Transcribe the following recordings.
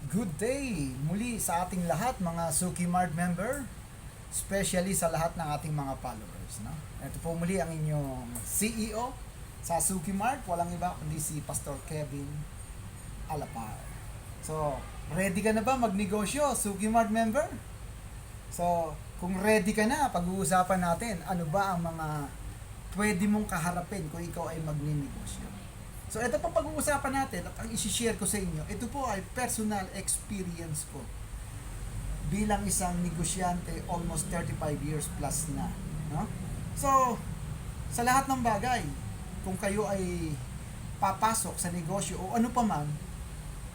Good day muli sa ating lahat mga Suki Mart member, especially sa lahat ng ating mga followers. No? Ito po muli ang inyong CEO sa Suki Mart, walang iba kundi si Pastor Kevin Alapar. So, ready ka na ba magnegosyo, Suki Mart member? So, kung ready ka na, pag-uusapan natin ano ba ang mga pwede mong kaharapin kung ikaw ay magninegosyo. So, ito po pag-uusapan natin at ang isi-share ko sa inyo, ito po ay personal experience ko bilang isang negosyante almost 35 years plus na. No? So, sa lahat ng bagay, kung kayo ay papasok sa negosyo o ano pa man,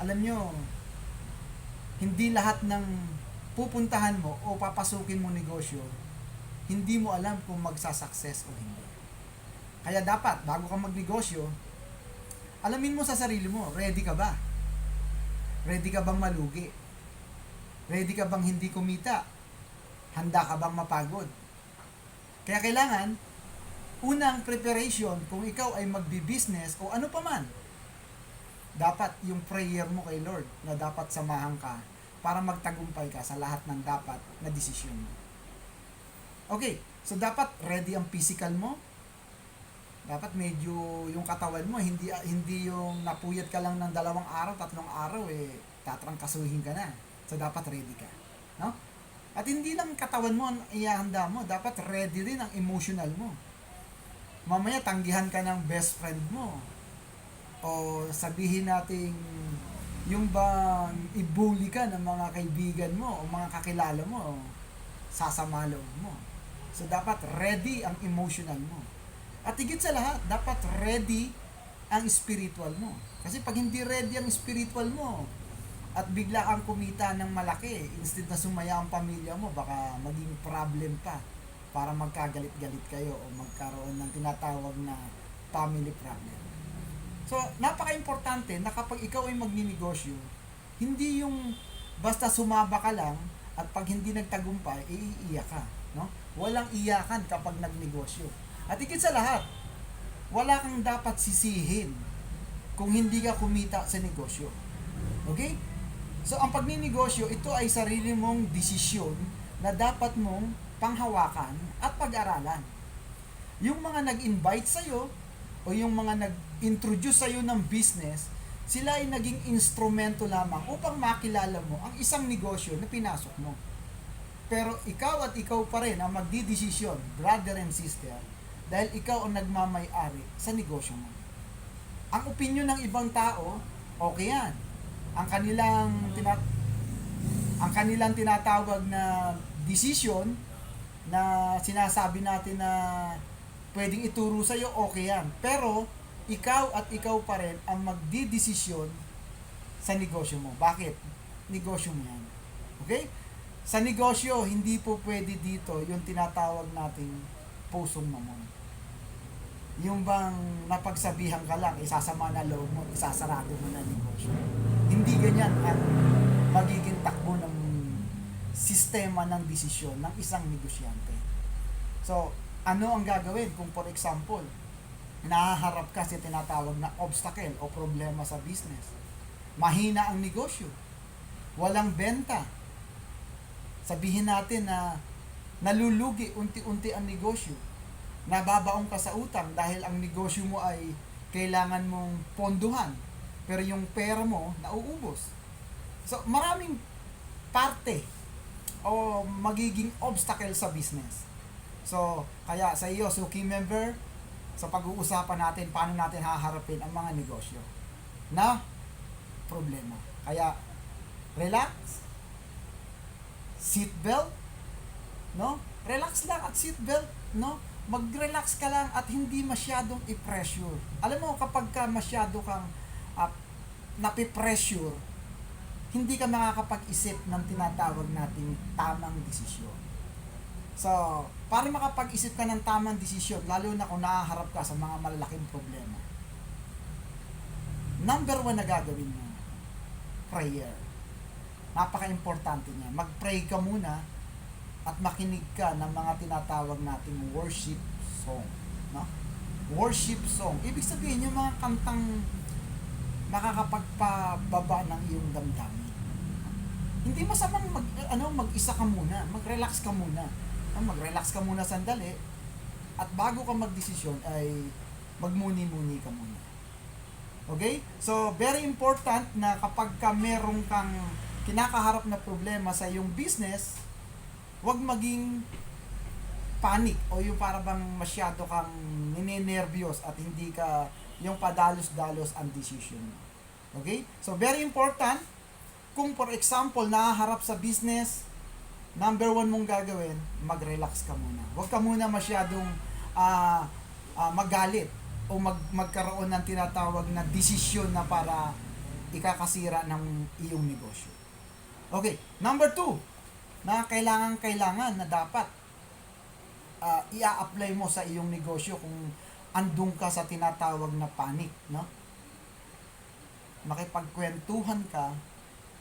alam nyo, hindi lahat ng pupuntahan mo o papasukin mo negosyo, hindi mo alam kung magsasucess o hindi. Kaya dapat, bago ka magnegosyo, alamin mo sa sarili mo, ready ka ba? Ready ka bang malugi? Ready ka bang hindi kumita? Handa ka bang mapagod? Kaya kailangan, unang preparation kung ikaw ay magbi-business o ano pa man, dapat yung prayer mo kay Lord na dapat samahan ka para magtagumpay ka sa lahat ng dapat na desisyon mo. Okay, so dapat ready ang physical mo. Dapat medyo yung katawan mo hindi yung napuyat ka lang ng 2 araw, 3 araw tatrangkasuhin ka na. So dapat ready ka, no? At hindi lang katawan mo ang ihahanda mo, dapat ready din ang emotional mo. Mamaya tanggihan ka ng best friend mo. O sabihin nating yung bang ibully ka ng mga kaibigan mo o mga kakilala mo, sasama loob mo. So dapat ready ang emotional mo. At higit sa lahat, dapat ready ang spiritual mo. Kasi pag hindi ready ang spiritual mo, at bigla kang kumita ng malaki, instead na sumaya ang pamilya mo, baka maging problem pa para magkagalit-galit kayo o magkaroon ng tinatawag na family problem. So, napaka-importante na kapag ikaw ay magninegosyo, hindi yung basta sumaba ka lang at pag hindi nagtagumpay, iiyak ka. No? Walang iyakan kapag nagnegosyo. At higit sa lahat, wala kang dapat sisihin kung hindi ka kumita sa negosyo. Okay? So, ang pagninegosyo, ito ay sarili mong desisyon na dapat mong panghawakan at pag-aralan. Yung mga nag-invite sa'yo o yung mga nag-introduce sa'yo ng business, sila ay naging instrumento lamang upang makilala mo ang isang negosyo na pinasok mo. Pero ikaw at ikaw pa rin ang magdidesisyon, brother and sister, dahil ikaw ang nagmamay-ari sa negosyo mo. Ang opinion ng ibang tao, okay yan. Ang kanilang tinatawag na decision na sinasabi natin na pwedeng ituro sa iyo, okay yan. Pero ikaw at ikaw pa rin ang magdidesisyon sa negosyo mo. Bakit? Negosyo mo yan. Okay? Sa negosyo, hindi po pwede dito yung tinatawag nating pusong mamon. Yung bang napagsabihan ka lang, isasama na loob mo, isasarado mo na negosyo. Hindi ganyan ang magiging takbo ng sistema ng desisyon ng isang negosyante. So, ano ang gagawin kung for example, nahaharap ka sa tinatawag na obstacle o problema sa business? Mahina ang negosyo. Walang benta. Sabihin natin na nalulugi unti-unti ang negosyo. Nababaong ka sa utang dahil ang negosyo mo ay kailangan mong ponduhan, pero yung pera mo nauubos. So, maraming parte o magiging obstacle sa business. So, kaya sa iyo, Suki member, sa pag-uusapan natin paano natin haharapin ang mga negosyo na problema. Kaya, relax, seatbelt, no? Relax lang at seatbelt, no? Mag-relax ka lang at hindi masyadong i-pressure. Alam mo, kapag ka masyado kang napipressure, hindi ka makakapag-isip ng tinatawag nating tamang desisyon. So, para makapag-isip ka ng tamang desisyon, lalo na kung nahaharap ka sa mga malalaking problema, number 1 na gagawin mo, prayer. Napaka-importante niya. Mag-pray ka muna at makinig ka ng mga tinatawag nating worship song, no? Worship song, ibig sabihin yung mga kantang makakapagpababa ng iyong damdamin. Hindi masamang mag-isa ka muna, mag-relax ka muna. Mag-relax ka muna sandali at bago ka magdesisyon ay magmuni-muni ka muna. Okay? So, very important na kapag ka meron kang kinakaharap na problema sa iyong business, huwag maging panic o yung para bang masyado kang ninenervyos at hindi ka yung padalos-dalos ang decision mo. Okay? So, very important, kung for example, nahaharap sa business, number one mong gagawin, mag-relax ka muna. Huwag ka muna masyadong magalit o magkaroon ng tinatawag na desisyon na para ikakasira ng iyong negosyo. Okay, number two, na kailangan na dapat i-apply mo sa iyong negosyo kung andun ka sa tinatawag na panic, no? Makipagkwentuhan ka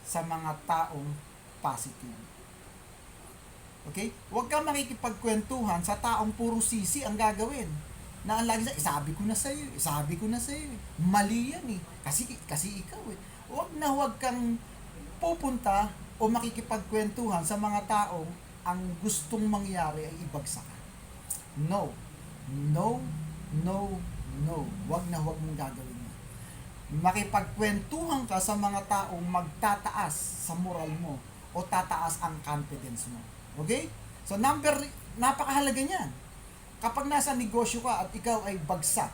sa mga taong positive. Okay? Huwag ka makikipagkwentuhan sa taong puro sisi ang gagawin. Na ang lagi sabi ko na sa'yo. Mali yan eh. Kasi ikaw eh. Huwag kang pupunta o makikipagkwentuhan sa mga taong ang gustong mangyari ay ibagsak ka. No. Huwag mong gagawin yan. Makipagkwentuhan ka sa mga taong magtataas sa moral mo o tataas ang confidence mo. Okay? So napakahalaga niyan. Kapag nasa negosyo ka at ikaw ay bagsak,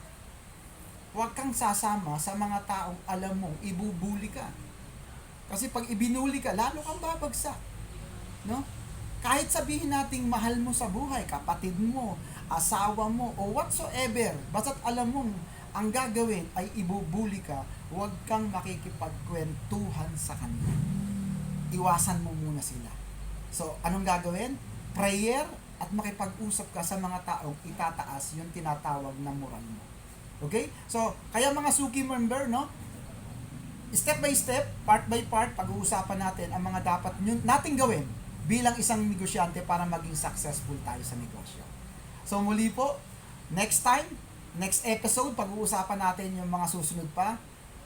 huwag kang sasama sa mga taong alam mong ibubuli ka. Kasi pag ibinuli ka, lalo kang babagsak. No? Kahit sabihin nating mahal mo sa buhay, kapatid mo, asawa mo, o whatsoever, basta't alam mong ang gagawin ay ibubuli ka, huwag kang makikipagkwentuhan sa kanila. Iwasan mo muna sila. So, anong gagawin? Prayer at makipag-usap ka sa mga taong itataas yung tinatawag na moral mo. Okay? So, kaya mga Suki member, no? Step by step, part by part, pag-uusapan natin ang mga dapat nating gawin bilang isang negosyante para maging successful tayo sa negosyo. So, muli po, next next episode, pag-uusapan natin yung mga susunod pa.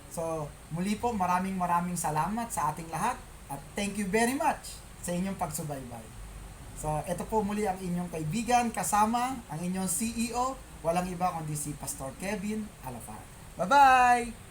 So, muli po, maraming salamat sa ating lahat at thank you very much sa inyong pagsubaybay. So, ito po muli ang inyong kaibigan, kasama ang inyong CEO, walang iba kundi si Pastor Kevin Alafar. Bye-bye!